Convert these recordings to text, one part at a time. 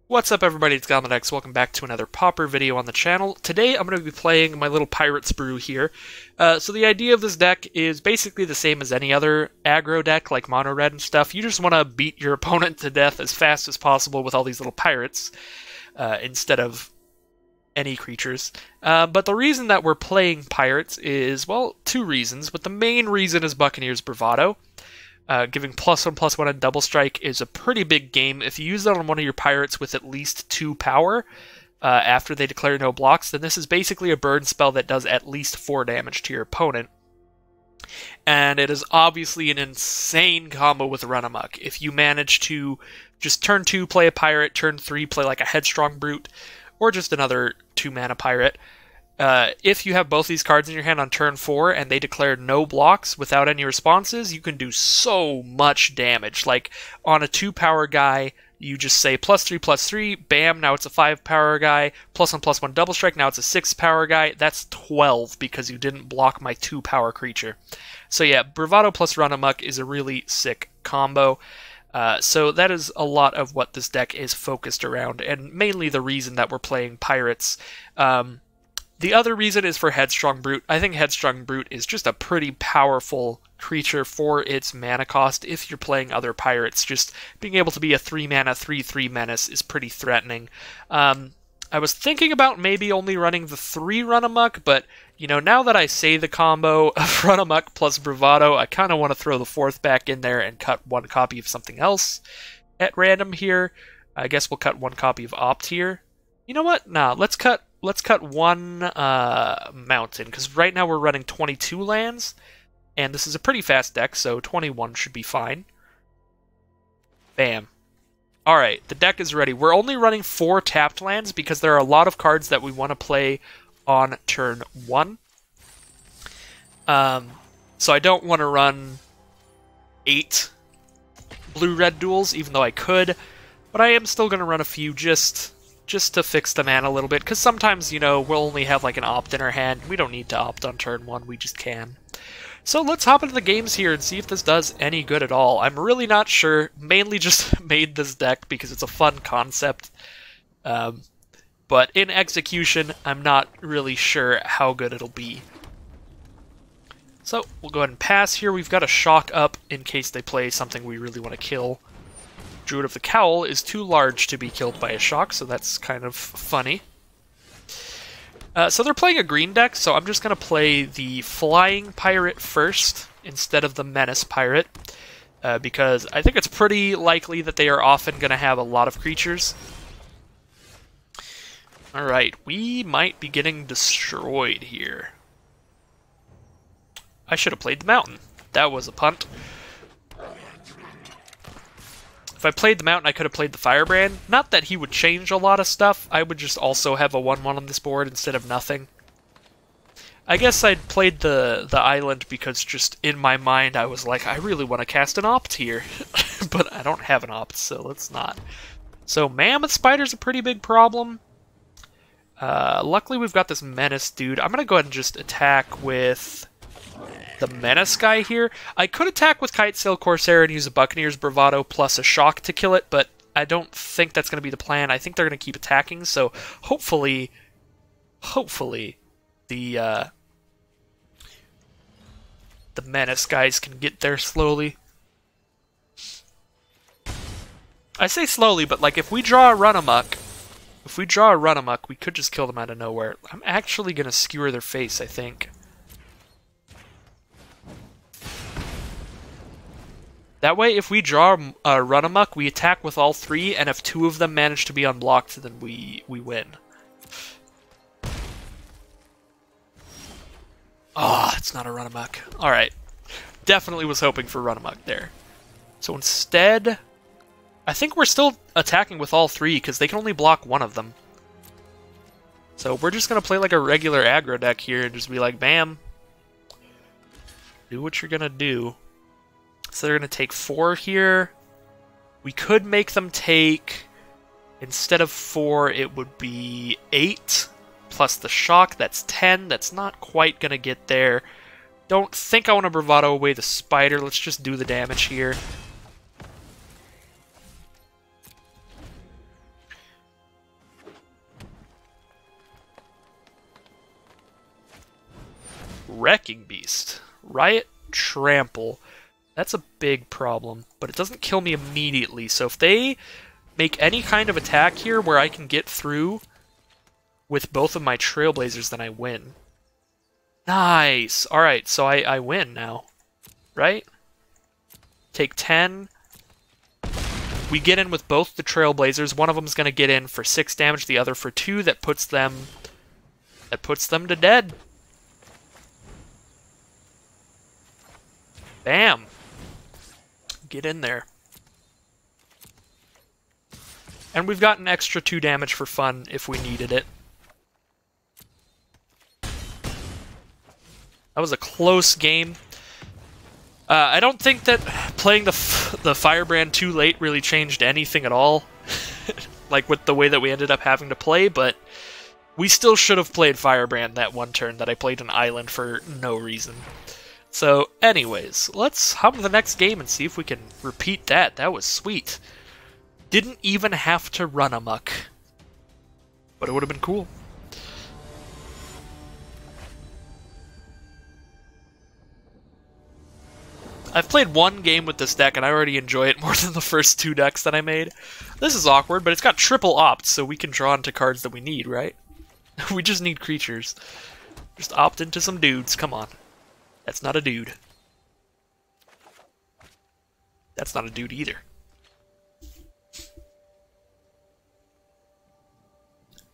What's up everybody, it's Gomlet. Welcome back to another Pauper video on the channel. Today I'm going to be playing my little Pirate's Brew here. So the idea of this deck is basically the same as any other aggro deck, like mono red and stuff. You just want to beat your opponent to death as fast as possible with all these little pirates, instead of any creatures. But the reason that we're playing pirates is, well, two reasons, but the main reason is Buccaneer's Bravado. Giving +1/+1 on double strike is a pretty big game. If you use that on one of your pirates with at least 2 power, after they declare no blocks, then this is basically a burn spell that does at least 4 damage to your opponent. And it is obviously an insane combo with Run Amok. If you manage to just turn 2 play a pirate, turn 3 play like a Headstrong Brute, or just another 2-mana pirate, if you have both these cards in your hand on turn 4 and they declare no blocks without any responses, you can do so much damage. Like on a 2-power guy, you just say +3/+3, bam, now it's a 5-power guy, +1/+1 double strike, now it's a 6-power guy. That's 12 because you didn't block my 2-power creature. So yeah, Bravado plus Run Amok is a really sick combo. So that is a lot of what this deck is focused around, and mainly the reason that we're playing pirates. The other reason is for Headstrong Brute. I think Headstrong Brute is just a pretty powerful creature for its mana cost. If you're playing other pirates, just being able to be a 3-mana, 3/3 menace is pretty threatening. I was thinking about maybe only running the 3 Run Amok, but you know, now that I say the combo of Run Amok plus Bravado, I kind of want to throw the 4th back in there and cut 1 copy of something else at random here. I guess we'll cut 1 copy of Opt here. You know what? Nah, let's cut 1 mountain, because right now we're running 22 lands, and this is a pretty fast deck, so 21 should be fine. Bam. Alright, the deck is ready. We're only running 4 tapped lands because there are a lot of cards that we want to play on turn 1. So I don't want to run 8 blue-red duels, even though I could, but I am still going to run a few just to fix the mana a little bit, because sometimes, you know, we'll only have like an opt in our hand. We don't need to opt on turn 1, we just can. So let's hop into the games here and see if this does any good at all. I'm really not sure, mainly just made this deck because it's a fun concept. But in execution, I'm not really sure how good it'll be. So we'll go ahead and pass here. We've got a shock up in case they play something we really want to kill. Druid of the Cowl is too large to be killed by a shock, so that's kind of funny. So they're playing a green deck, so I'm just going to play the Flying Pirate first instead of the Menace Pirate, because I think it's pretty likely that they are often going to have a lot of creatures. Alright, we might be getting destroyed here. I should have played the Mountain. That was a punt. If I played the Mountain, I could have played the Firebrand. Not that he would change a lot of stuff. I would just also have a 1/1 on this board instead of nothing. I guess I'd played the Island because just in my mind I was like, I really want to cast an Opt here. But I don't have an Opt, so let's not. So Mammoth Spider's a pretty big problem. Luckily we've got this Menace dude. I'm going to go ahead and just attack with the Menace guy here. I could attack with Kitesail Corsair and use a Buccaneer's Bravado plus a shock to kill it, but I don't think that's going to be the plan. I think they're going to keep attacking, so hopefully the Menace guys can get there slowly. I say slowly, but like if we draw a Run Amok, we could just kill them out of nowhere. I'm actually going to skewer their face, I think. That way, if we draw a Run Amok, we attack with all 3, and if 2 of them manage to be unblocked, then we win. Oh, it's not a Run Amok. Alright. Definitely was hoping for Run Amok there. So instead, I think we're still attacking with all 3, because they can only block 1 of them. So we're just going to play like a regular aggro deck here, and just be like, bam. Do what you're going to do. So they're going to take 4 here. We could make them take, instead of 4, it would be 8, plus the shock, that's 10. That's not quite going to get there. Don't think I want to Bravado away the spider. Let's just do the damage here. Wrecking Beast. Riot Trample. That's a big problem, but it doesn't kill me immediately. So if they make any kind of attack here where I can get through with both of my Trailblazers, then I win. Nice! Alright, so I win now. Right? Take 10. We get in with both the Trailblazers. One of them's going to get in for 6 damage, the other for 2. That puts them to dead. Bam! Get in there. And we've got an extra 2 damage for fun if we needed it. That was a close game. I don't think that playing the Firebrand too late really changed anything at all. Like with the way that we ended up having to play, but we still should have played Firebrand that one turn that I played an island for no reason. So, anyways, let's hop to the next game and see if we can repeat that. That was sweet. Didn't even have to run amok. But it would have been cool. I've played one game with this deck, and I already enjoy it more than the first 2 decks that I made. This is awkward, but it's got triple opt, so we can draw into cards that we need, right? We just need creatures. Just opt into some dudes, come on. That's not a dude. That's not a dude either.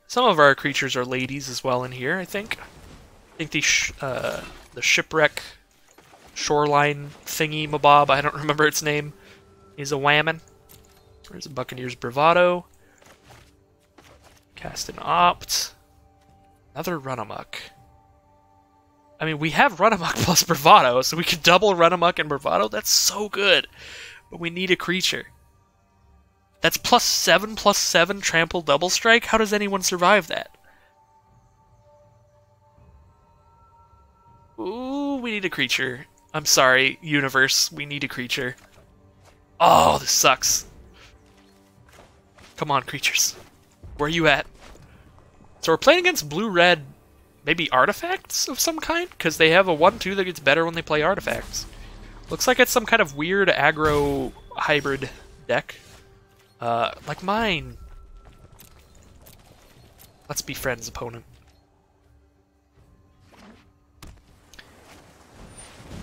Some of our creatures are ladies as well in here, I think. I think the shipwreck shoreline thingy mabob, I don't remember its name, is a whammon. There's a Buccaneer's Bravado. Cast an opt. Another run amok. I mean, we have run amok plus Bravado, so we could double run amok and Bravado. That's so good. But we need a creature. That's +7/+7 trample double strike? How does anyone survive that? Ooh, we need a creature. I'm sorry, universe. We need a creature. Oh, this sucks. Come on, creatures. Where are you at? So we're playing against blue-red, maybe artifacts of some kind? Because they have a 1/2 that gets better when they play artifacts. Looks like it's some kind of weird aggro hybrid deck. Like mine. Let's be friends, opponent.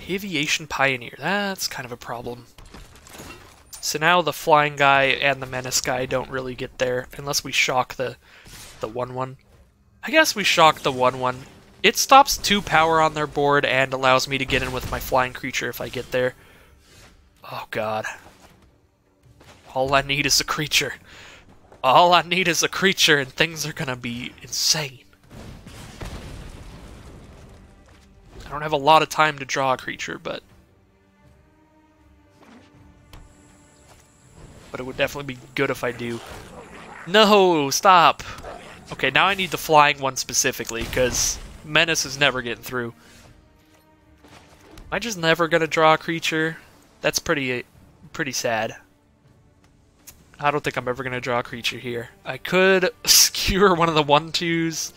Aviation Pioneer. That's kind of a problem. So now the flying guy and the menace guy don't really get there unless we shock the 1/1. I guess we shock the 1/1. It stops 2 power on their board and allows me to get in with my flying creature if I get there. Oh god. All I need is a creature. All I need is a creature and things are gonna be insane. I don't have a lot of time to draw a creature, but it would definitely be good if I do. No, stop! Okay, now I need the flying one specifically, because Menace is never getting through. Am I just never gonna draw a creature? That's pretty sad. I don't think I'm ever gonna draw a creature here. I could skewer one of the 1/2s.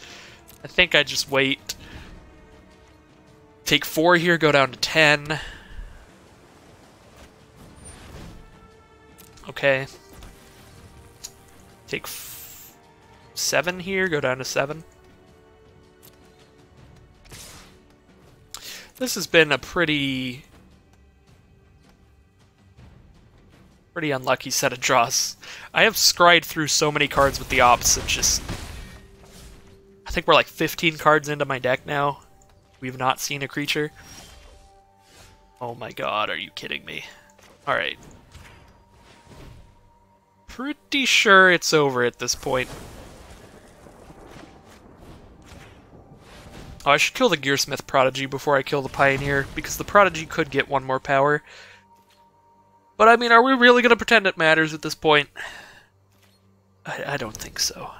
I think I just wait. Take 4 here, go down to 10. Okay. Take 7 here, go down to 7. This has been a pretty unlucky set of draws. I have scryed through so many cards with the ops and just... I think we're like 15 cards into my deck now. We've not seen a creature. Oh my god, are you kidding me? Alright. Pretty sure it's over at this point. Oh, I should kill the Gearsmith Prodigy before I kill the Pioneer, because the Prodigy could get 1 more power. But I mean, are we really going to pretend it matters at this point? I don't think so.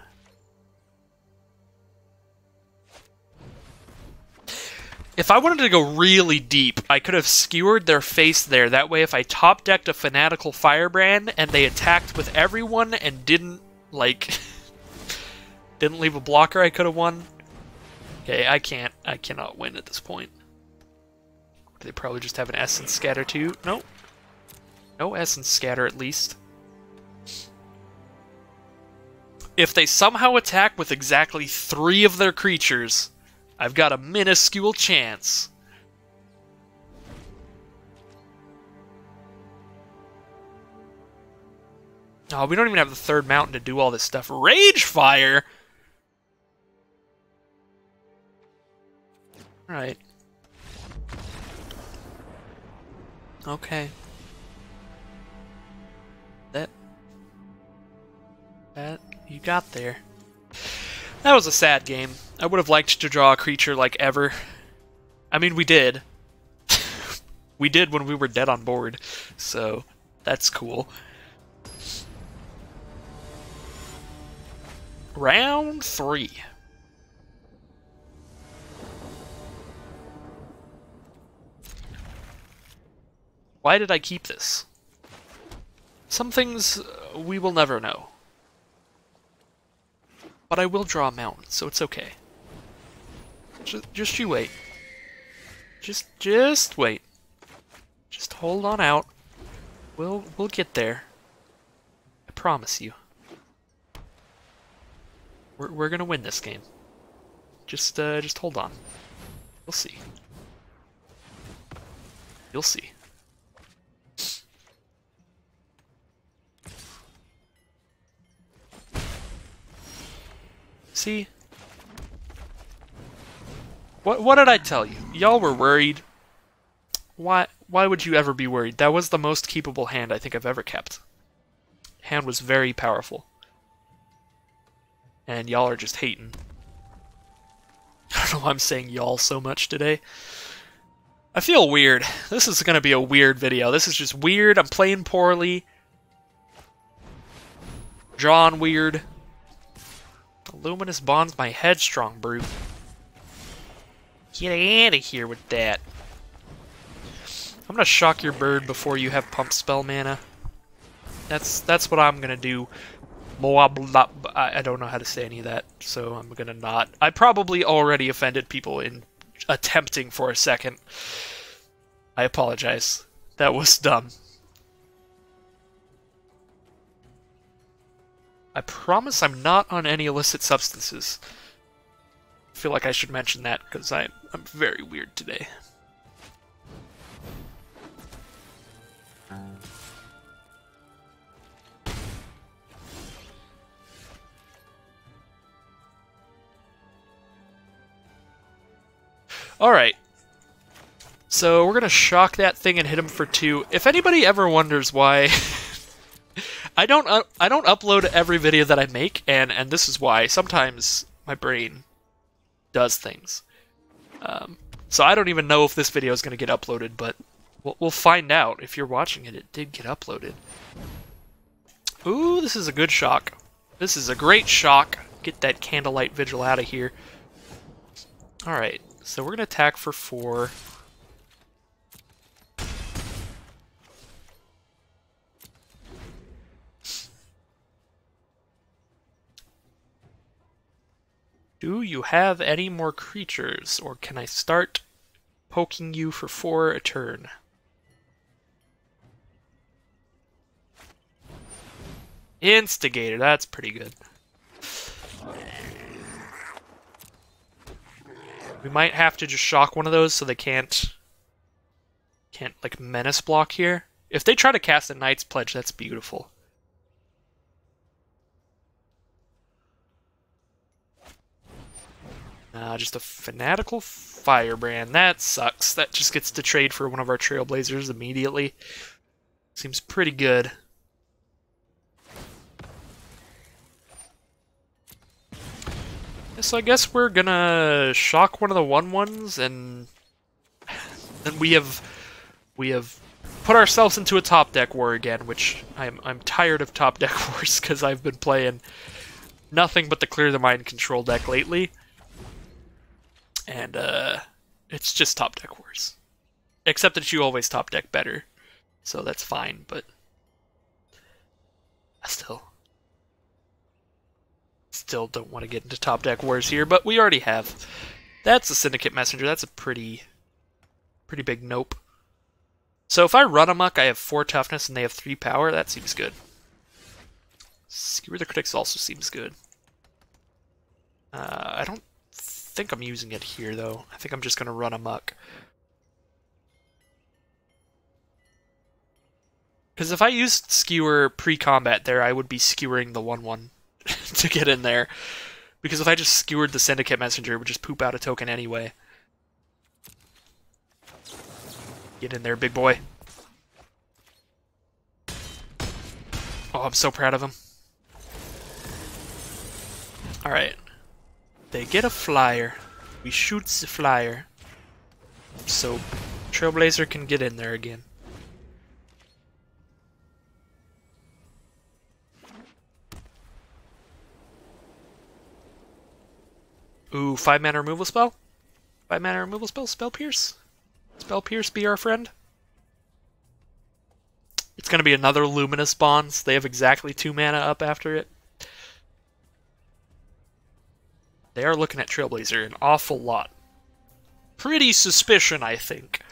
If I wanted to go really deep, I could have skewered their face there. That way, if I top-decked a Fanatical Firebrand and they attacked with everyone and didn't, like, didn't leave a blocker, I could have won. Okay, I cannot win at this point. They probably just have an essence scatter too. No. No essence scatter at least. If they somehow attack with exactly 3 of their creatures, I've got a minuscule chance. Oh, we don't even have the 3rd mountain to do all this stuff. Rage Fire! Alright. Okay. That you got there. That was a sad game. I would have liked to draw a creature like Ever. I mean, we did. We did when we were dead on board, so that's cool. Round 3. Why did I keep this? Some things we will never know. But I will draw a mountain, so it's okay. Just you wait. Just wait. Just hold on out. We'll get there. I promise you. We're gonna win this game. Just hold on. You'll see. You'll see. See? What did I tell you? Y'all were worried. Why would you ever be worried? That was the most keepable hand I think I've ever kept. Hand was very powerful. And y'all are just hating. I don't know why I'm saying y'all so much today. I feel weird. This is gonna be a weird video. This is just weird. I'm playing poorly. Drawing weird. Luminous Bond's my headstrong brute. Get out of here with that. I'm gonna shock your bird before you have pump spell mana. That's what I'm gonna do. I don't know how to say any of that, so I'm gonna not. I probably already offended people in attempting for a second. I apologize. That was dumb. I promise I'm not on any illicit substances. I feel like I should mention that because I'm very weird today. Alright. So we're gonna shock that thing and hit him for 2. If anybody ever wonders why I don't upload every video that I make, and this is why. Sometimes my brain does things. So I don't even know if this video is going to get uploaded, but we'll find out. If you're watching it, it did get uploaded. Ooh, this is a good shock. This is a great shock. Get that Candlelight Vigil out of here. Alright, so we're going to attack for 4. Do you have any more creatures, or can I start poking you for 4 a turn? Instigator, that's pretty good. We might have to just shock one of those so they can't like menace block here. If they try to cast a Knight's Pledge, that's beautiful. Just a Fanatical Firebrand. That sucks. That just gets to trade for one of our Trailblazers immediately. Seems pretty good. So I guess we're gonna shock one of the 1/1s, and we have put ourselves into a top deck war again, which I'm tired of top deck wars because I've been playing nothing but the Clear the Mind control deck lately. And, it's just top deck wars. Except that you always top deck better. So that's fine, but I still don't want to get into top deck wars here, but we already have. That's a Syndicate Messenger. That's a pretty Pretty big nope. So if I run Amok, I have 4 toughness and they have 3 power. That seems good. Skewer the critics also seems good. I don't think I'm using it here, though. I think I'm just going to run Amok. Because if I used Skewer pre-combat there, I would be skewering the 1-1 to get in there. Because if I just skewered the Syndicate Messenger, it would just poop out a token anyway. Get in there, big boy. Oh, I'm so proud of him. Alright. They get a flyer. We shoot the flyer. So Trailblazer can get in there again. Ooh, 5-mana removal spell? 5-mana removal spell? Spell Pierce? Spell Pierce be our friend? It's going to be another Luminous Bonds. They have exactly 2 mana up after it. They are looking at Trailblazer an awful lot. Pretty suspicion, I think.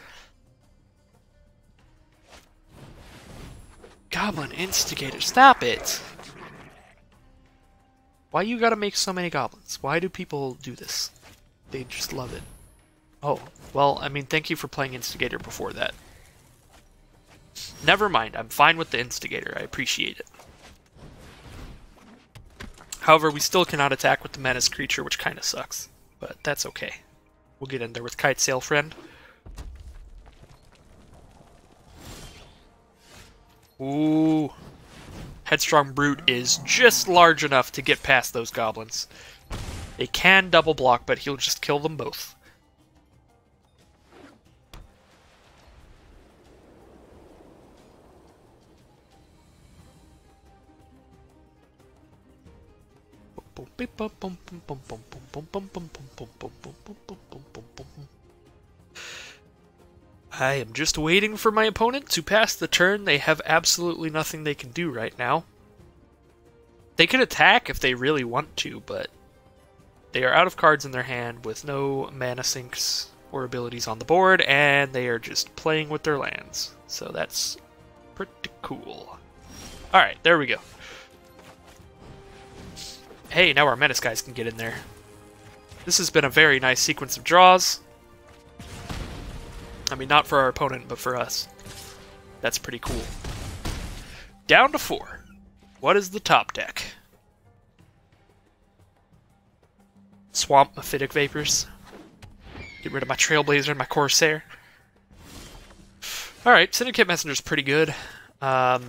Goblin Instigator, stop it! Why you gotta make so many goblins? Why do people do this? They just love it. Oh, well, I mean, thank you for playing Instigator before that. Never mind, I'm fine with the Instigator. I appreciate it. However, we still cannot attack with the Menace creature, which kind of sucks. But that's okay. We'll get in there with Kite Sail Friend. Ooh. Headstrong Brute is just large enough to get past those goblins. They can double block, but he'll just kill them both. I am just waiting for my opponent to pass the turn. They have absolutely nothing they can do right now. They can attack if they really want to, but they are out of cards in their hand with no mana sinks or abilities on the board, and they are just playing with their lands. So that's pretty cool. Alright, there we go. Hey, now our Menace guys can get in there. This has been a very nice sequence of draws. I mean, not for our opponent, but for us. That's pretty cool. Down to 4. What is the top deck? Swamp Mephitic Vapors. Get rid of my Trailblazer and my Corsair. Alright, Syndicate Messenger's pretty good. I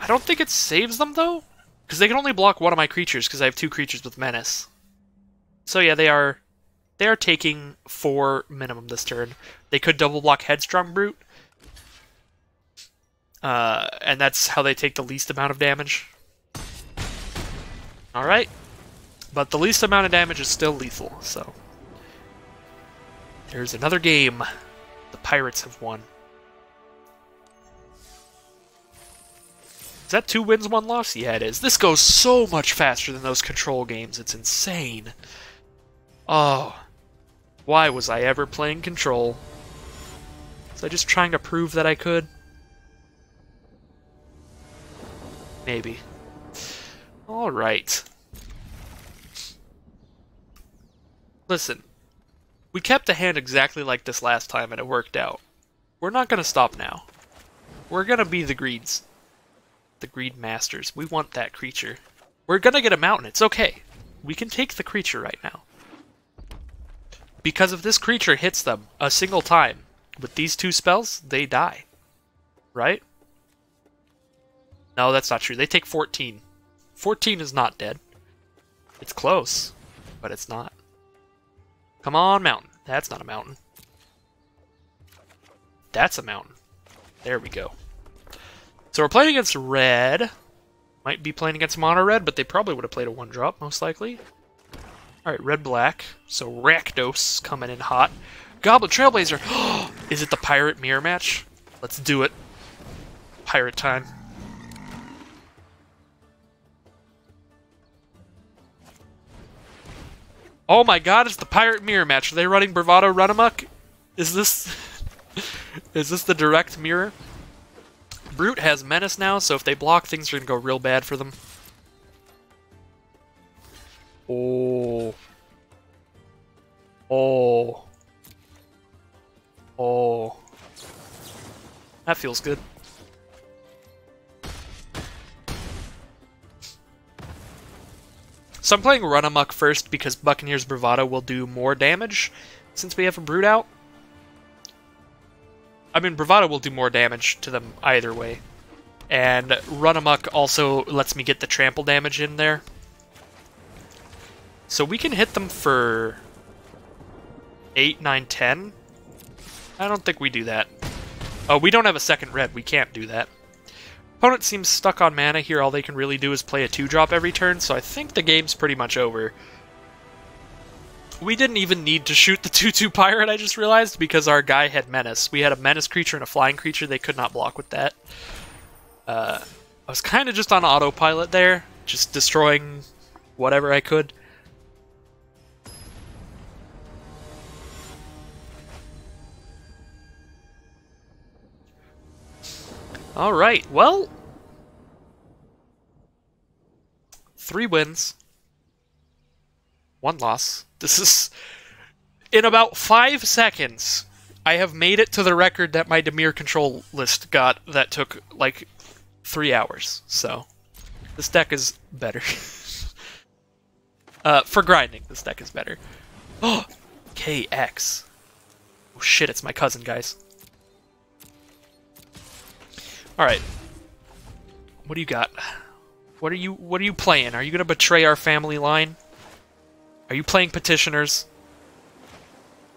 don't think it saves them, though. Because they can only block one of my creatures, because I have 2 creatures with Menace. So yeah, they are taking 4 minimum this turn. They could double block Headstrong Brute. And that's how they take the least amount of damage. Alright. But the least amount of damage is still lethal, so. There's another game. The Pirates have won. Is that 2 wins, 1 loss? Yeah, it is. This goes so much faster than those control games. It's insane. Oh. Why was I ever playing Control? Was I just trying to prove that I could? Maybe. Alright. Listen. We kept a hand exactly like this last time and it worked out. We're not going to stop now. We're going to be the Greeds. The Greed Masters. We want that creature. We're going to get a mountain. It's okay. We can take the creature right now. Because if this creature hits them a single time with these 2 spells, they die. Right? No, that's not true. They take 14. 14 is not dead. It's close, but it's not. Come on, mountain. That's not a mountain. That's a mountain. There we go. So we're playing against red. Might be playing against mono red, but they probably would have played a 1-drop, most likely. Alright, red-black. So Rakdos coming in hot. Goblin Trailblazer! Is it the Pirate Mirror match? Let's do it. Pirate time. Oh my god, it's the Pirate Mirror match. Are they running Bravado Run Amok? Is this... is this the direct mirror? Brute has Menace now, so if they block, things are gonna go real bad for them. Oh. Oh. Oh. That feels good. So I'm playing Run Amok first because Buccaneer's Bravado will do more damage since we have a Brute out. I mean, Bravado will do more damage to them either way. And Run Amok also lets me get the trample damage in there. So we can hit them for 8, 9, 10. I don't think we do that. Oh, we don't have a second red. We can't do that. Opponent seems stuck on mana here. All they can really do is play a 2-drop every turn, so I think the game's pretty much over. We didn't even need to shoot the 2/2 Pirate, I just realized, because our guy had Menace. We had a Menace creature and a Flying creature. They could not block with that. I was kind of just on autopilot there, just destroying whatever I could. Alright, well... 3 wins. 1 loss. This is... In about 5 seconds, I have made it to the record that my Dimir control list got that took, like, 3 hours. So, this deck is better. For grinding, this deck is better. Oh! KX. Oh shit, it's my cousin, guys. Alright. What do you got? What are you playing? Are you gonna betray our family line? Are you playing Petitioners?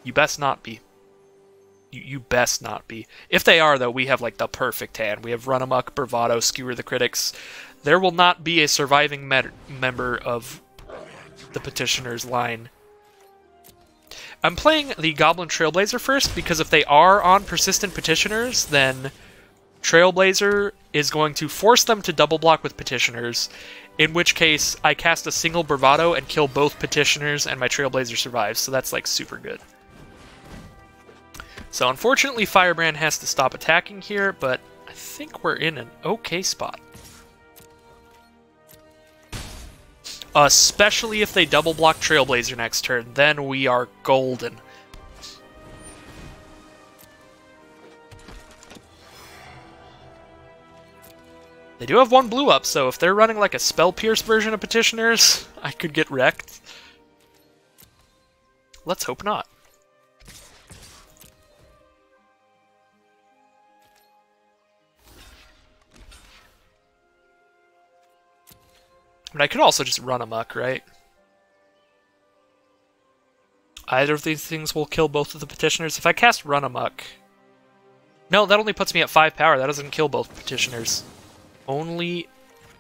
You best not be. You best not be. If they are, though, we have, like, the perfect hand. We have Run Amok, Bravado, Skewer the Critics. There will not be a surviving member of the Petitioners line. I'm playing the Goblin Trailblazer first, because if they are on Persistent Petitioners, then Trailblazer is going to force them to double block with Petitioners, in which case I cast a single Bravado and kill both Petitioners, and my Trailblazer survives, so that's, like, super good. So unfortunately Firebrand has to stop attacking here, but I think we're in an okay spot. Especially if they double block Trailblazer next turn, then we are golden. They do have 1 blue up, so if they're running like a Spell Pierce version of Petitioners, I could get wrecked. Let's hope not. But I could also just Run Amok, right? Either of these things will kill both of the Petitioners. If I cast Run Amok... No, that only puts me at 5 power. That doesn't kill both Petitioners. Only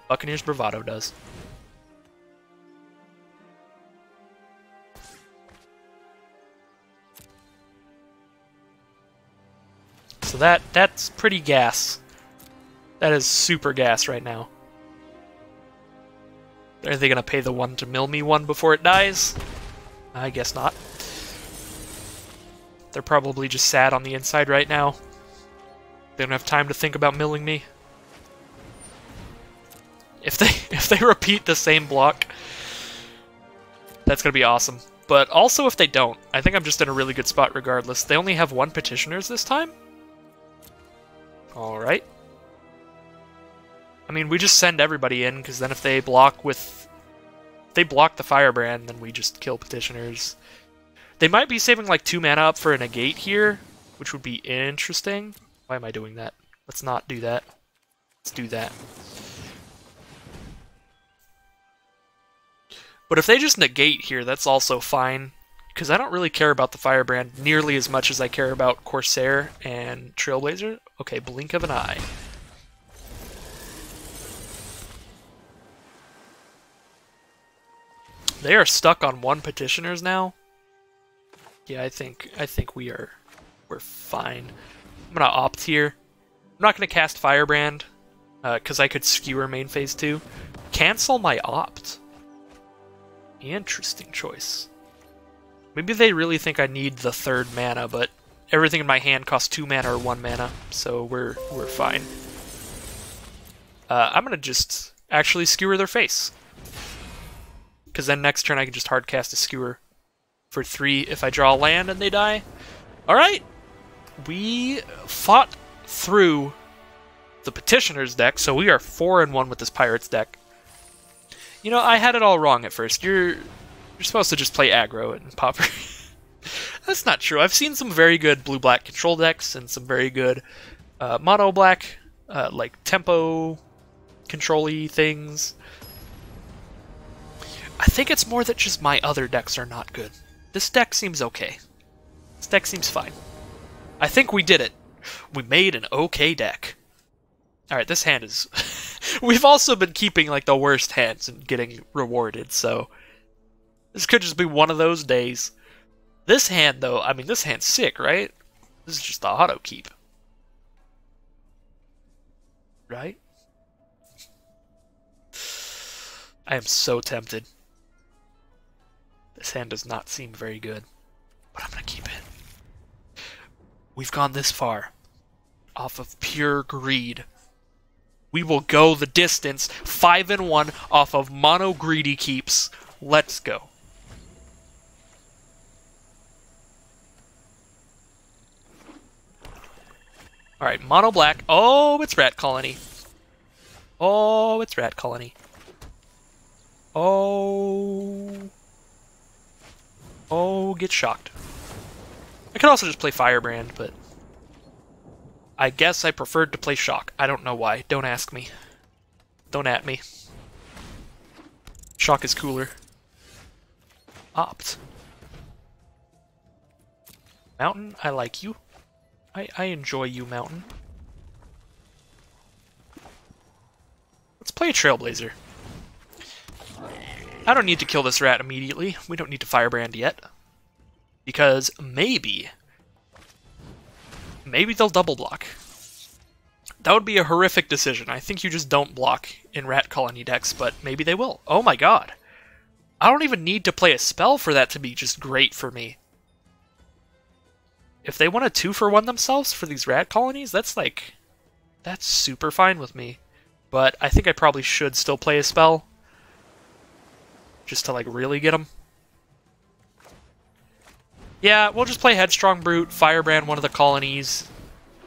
Buccaneer's Bravado does. So that's pretty gas. That is super gas right now. Are they going to pay the 1 to mill me 1 before it dies? I guess not. They're probably just sad on the inside right now. They don't have time to think about milling me. If they repeat the same block, that's going to be awesome. But also if they don't, I think I'm just in a really good spot regardless. They only have 1 Petitioners this time? Alright. I mean, we just send everybody in, because then if they block with... If they block the Firebrand, then we just kill Petitioners. They might be saving like 2 mana up for a negate here, which would be interesting. Why am I doing that? Let's not do that. Let's do that. But if they just negate here, that's also fine, because I don't really care about the Firebrand nearly as much as I care about Corsair and Trailblazer. Okay, blink of an eye. They are stuck on 1 Petitioners now. Yeah, I think we're fine. I'm gonna opt here. I'm not gonna cast Firebrand, because I could skewer main phase 2. Cancel my opt. Interesting choice. Maybe they really think I need the 3rd mana, but everything in my hand costs 2 mana or 1 mana, so we're fine. I'm gonna just actually skewer their face, because then next turn I can just hard cast a skewer for 3 if I draw a land and they die. All right, we fought through the Petitioner's deck, so we are 4-1 with this Pirates deck. You know, I had it all wrong at first. You're supposed to just play aggro and Pauper. That's not true. I've seen some very good blue-black control decks and some very good mono-black, like tempo control-y things. I think it's more that just my other decks are not good. This deck seems okay. This deck seems fine. I think we did it. We made an okay deck. Alright, this hand is... We've also been keeping, like, the worst hands and getting rewarded, so... This could just be one of those days. This hand, though, I mean, this hand's sick, right? This is just the auto keep. Right? I am so tempted. This hand does not seem very good, but I'm gonna keep it. We've gone this far off of pure greed. We will go the distance, 5-1 off of mono greedy keeps. Let's go. Alright, mono black. Oh, it's Rat Colony. Oh, it's Rat Colony. Oh. Oh, get shocked. I could also just play Firebrand, but I guess I preferred to play Shock. I don't know why. Don't ask me. Don't at me. Shock is cooler. Opt. Mountain, I like you. I enjoy you, Mountain. Let's play a Trailblazer. I don't need to kill this rat immediately. We don't need to Firebrand yet. Because maybe they'll double block. That would be a horrific decision. I think you just don't block in Rat Colony decks, but maybe they will. Oh my god. I don't even need to play a spell for that to be just great for me. If they want to 2-for-1 themselves for these Rat Colonies, that's super fine with me. But I think I probably should still play a spell. Just to, like, really get them. Yeah, we'll just play Headstrong Brute, Firebrand one of the colonies.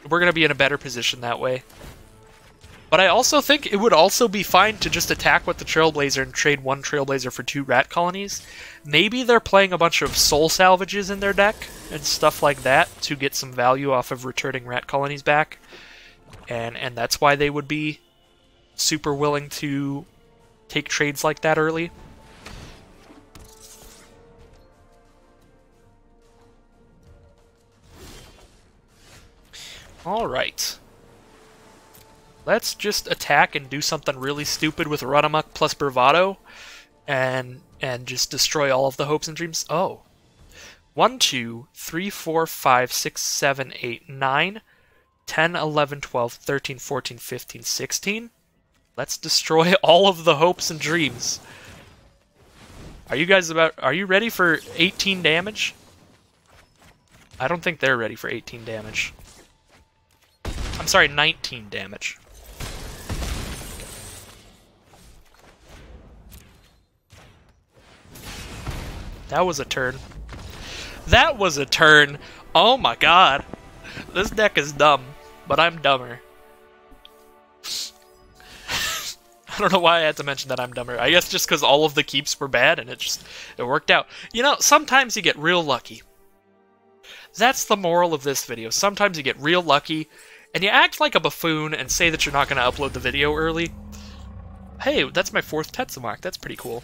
We're going to be in a better position that way. But I also think it would also be fine to just attack with the Trailblazer and trade 1 Trailblazer for 2 Rat Colonies. Maybe they're playing a bunch of Soul Salvages in their deck and stuff like that to get some value off of returning Rat Colonies back. And that's why they would be super willing to take trades like that early. Alright. Let's just attack and do something really stupid with Run Amok plus Bravado and just destroy all of the hopes and dreams. Oh. 1, 2, 3, 4, 5, 6, 7, 8, 9, 10, 11, 12, 13, 14, 15, 16. Let's destroy all of the hopes and dreams. Are you ready for 18 damage? I don't think they're ready for 18 damage. I'm sorry, 19 damage. That was a turn. That was a turn! Oh my god! This deck is dumb, but I'm dumber. I don't know why I had to mention that I'm dumber. I guess just because all of the keeps were bad and it worked out. You know, sometimes you get real lucky. That's the moral of this video. Sometimes you get real lucky, and you act like a buffoon and say that you're not going to upload the video early. Hey, that's my 4th Tetsumark. That's pretty cool.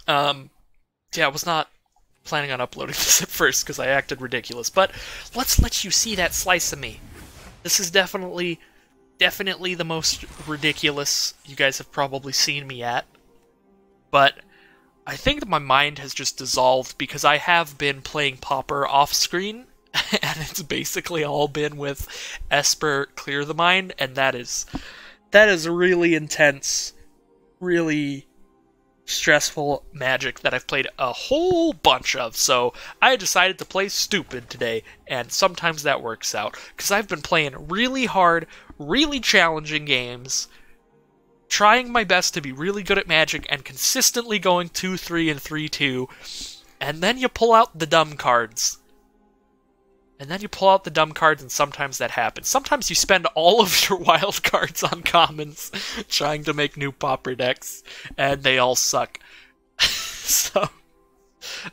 Yeah, I was not planning on uploading this at first because I acted ridiculous, but let's let you see that slice of me. This is definitely the most ridiculous you guys have probably seen me at. But I think that my mind has just dissolved because I have been playing Pauper off-screen, and it's basically all been with Esper Clear the Mind, and that is really intense, really stressful Magic that I've played a whole bunch of, so I decided to play stupid today, and sometimes that works out, because I've been playing really hard, really challenging games, trying my best to be really good at Magic, and consistently going 2-3 and 3-2, and then you pull out the dumb cards. And sometimes that happens. Sometimes you spend all of your wild cards on commons trying to make new Pauper decks, and they all suck. So,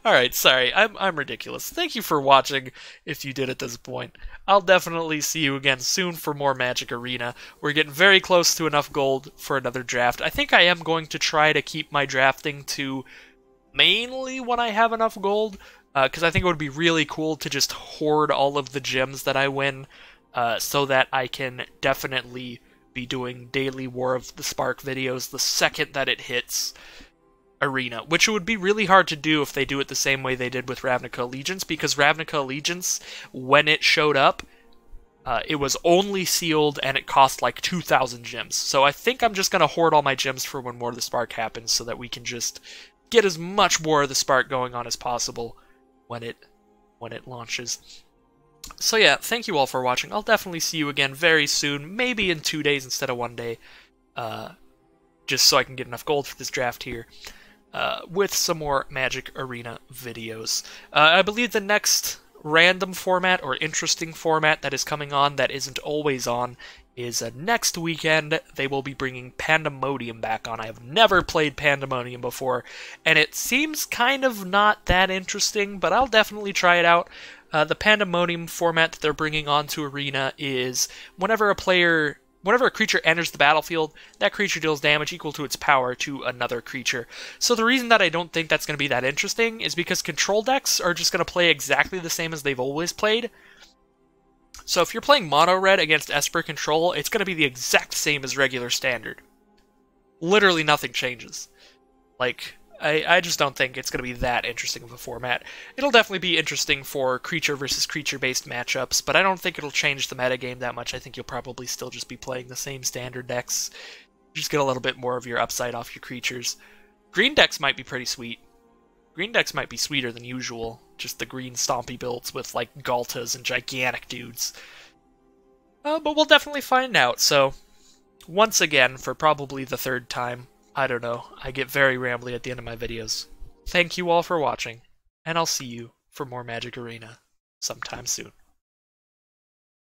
alright, sorry, I'm ridiculous. Thank you for watching, if you did at this point. I'll definitely see you again soon for more Magic Arena. We're getting very close to enough gold for another draft. I think I am going to try to keep my drafting to mainly when I have enough gold, because I think it would be really cool to just hoard all of the gems that I win, so that I can definitely be doing daily War of the Spark videos the second that it hits Arena, which would be really hard to do if they do it the same way they did with Ravnica Allegiance, because Ravnica Allegiance, when it showed up, it was only sealed and it cost like 2,000 gems. So I think I'm just going to hoard all my gems for when War of the Spark happens, so that we can just get as much War of the Spark going on as possible when it launches. So yeah, thank you all for watching. I'll definitely see you again very soon, maybe in 2 days instead of 1 day, just so I can get enough gold for this draft here, with some more Magic Arena videos. I believe the next random format or interesting format that is coming on that isn't always on is next weekend. They will be bringing Pandemonium back on. I have never played Pandemonium before, and it seems kind of not that interesting, but I'll definitely try it out. The Pandemonium format that they're bringing onto Arena is whenever a creature enters the battlefield, that creature deals damage equal to its power to another creature. So the reason that I don't think that's going to be that interesting is because control decks are just going to play exactly the same as they've always played. So if you're playing mono red against Esper Control, it's going to be the exact same as regular standard. Literally nothing changes. Like, I just don't think it's going to be that interesting of a format. It'll definitely be interesting for creature versus creature-based matchups, but I don't think it'll change the metagame that much. I think you'll probably still just be playing the same standard decks. Just get a little bit more of your upside off your creatures. Green decks might be pretty sweet. Green decks might be sweeter than usual. Just the green stompy builds with, like, Galtas and gigantic dudes. But we'll definitely find out, so once again, for probably the third time, I don't know, I get very rambly at the end of my videos. Thank you all for watching, and I'll see you for more Magic Arena sometime soon.